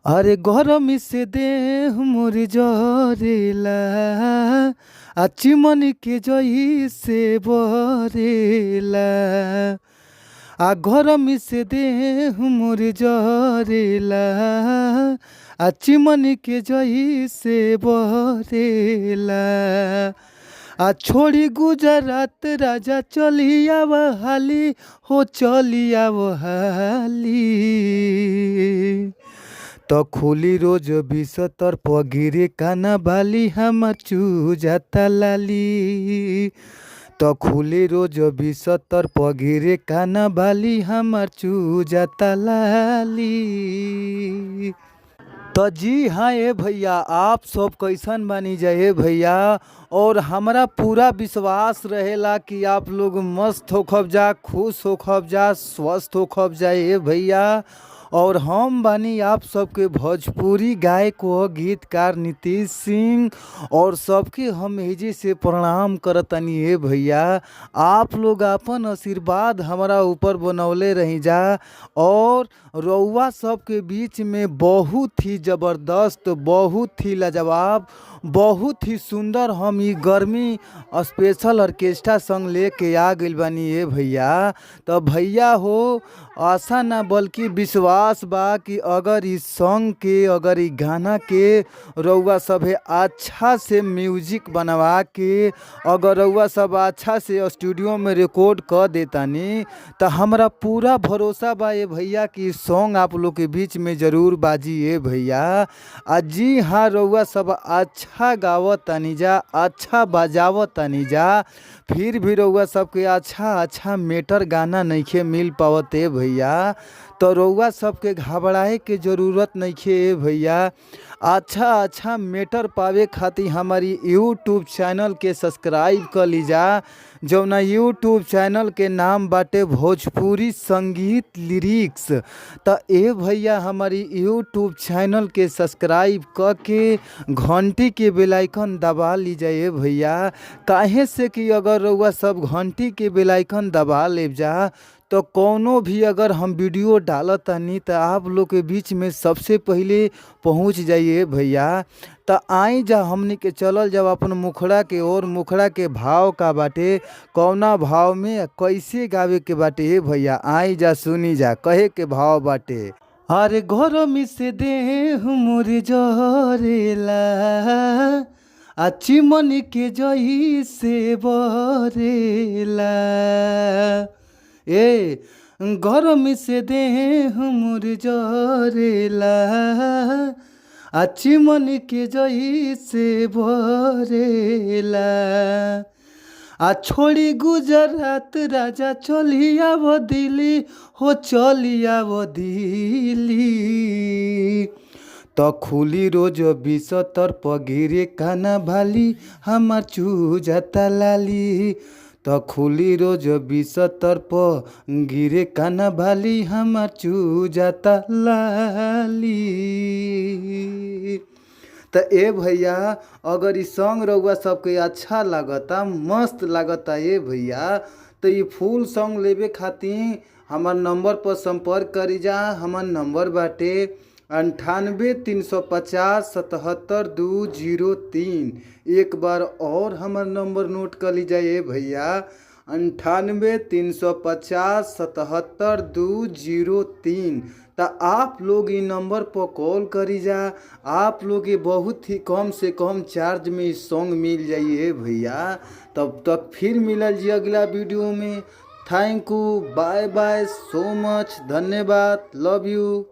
अरे गरमी से देह मोर जरेला आ चिमनी के जई से बरेला। आ गरमी से देह मोर जरेला आ चिमनी के जई से बरेला। आ छोड़ी गुजरात राजा चलिया हाली हो चलिया हाली। तो खुली रोज बिस्तर पर गिरे काना बाली हमर चूजाता लाली। तो खुली रोज बिस्तर पर गिरे काना बाली हमर चूजाता लाली। तो जी हाँ ए भैया, आप सब कैसन बानी जाए भैया। और हमारा पूरा विश्वास रहेला कि आप लोग मस्त होखब जा, खुश होखब जा, स्वस्थ होखब जा ए भैया। और हम बानी आप सबके भोजपुरी गायक व गीतकार नीतीश सिंह, और सबके हम एजी से प्रणाम करतनी है भैया। आप लोग अपन आशीर्वाद हमारा ऊपर बनौले रही जा। और रउआ सबके बीच में बहुत ही ज़बरदस्त, बहुत ही लाजवाब, बहुत ही सुंदर हम ई गर्मी स्पेशल ऑर्केस्ट्रा संग लेके आ गइल बानी ए भैया। तो भैया हो, आशा ना बल्कि विश्वास बा कि अगर इस सॉन्ग के, अगर इस गाना के रउआ सब अच्छा से म्यूजिक बनवा के, अगर रउआ सब अच्छा से स्टूडियो में रिकॉर्ड कर देतानी, तो हमारा पूरा भरोसा बा ये भैया कि सॉन्ग आप लोग के बीच में ज़रूर बाजी ए भैया। जी हाँ, रउआ सब अच्छा गावत तानी जा, अच्छा बजावत तानी जा, फिर भी रउआ सबके अच्छा मेटर गाना नइखे मिल पावत ए भैया। तो रउआ सबके घबराए के ज़रूरत नइखे ए भैया। अच्छा मेटर पावे खातिर हमारी यूट्यूब चैनल के सब्सक्राइब कर लीजा, जौना यूट्यूब चैनल के नाम बाटे भोजपुरी संगीत लिरिक्स। तो ए भैया हमारी यूट्यूब चैनल के सब्सक्राइब करके घंटी के बेल आइकन दबा लीजिए भैया। काहे से कि अगर रउआ सब घंटी के बेल आइकन दबा ले जा, तो कोनो भी अगर हम वीडियो डालत नहीं तो आप लोग के बीच में सबसे पहले पहुंच जाइए भैया। तो आई जा हमनी के चलल जब अपन मुखड़ा के, और मुखड़ा के भाव का बाटे, कौना भाव में कैसे गावे के बाटे भैया। आई जा सुनी जा, कहे के भाव बाटे। अरे गरमी से देह मोर जरेला आ चिमनी के जई से बरेला। ए गरमी से देह मोर जरेला आ चिमनी के जई से बरेला। आ छोड़ी गुजरात राजा चलिया वो दिल्ली हो चलिया वो दिल्ली। तो खुली रोज बिस्तर पर गिरे काना भाली हमार चूजाता लाली। तो खुली रोज बिस्तर पर गिरे काना भाली हमार चूजाता लाली। तो ए भैया, अगर इस सॉन्ग रउआ सबके अच्छा लागता, मस्त लागता ए भैया, तो ये फुल सॉन्ग लेवे खातिर हमार नंबर पर संपर्क करी जा। हमार नंबर बाटे 98 350 77 203। एक बार और हमार नंबर नोट कर लीजिए भैया, 98 350 77 203। तो आप लोग ये नंबर पर कॉल करी जा। आप लोग ये बहुत ही कम से कम चार्ज में इस सॉन्ग मिल जाइए भैया। तब तक फिर मिलल जी अगला वीडियो में। Thank you, bye bye, so much, धन्यवाद, लव यू।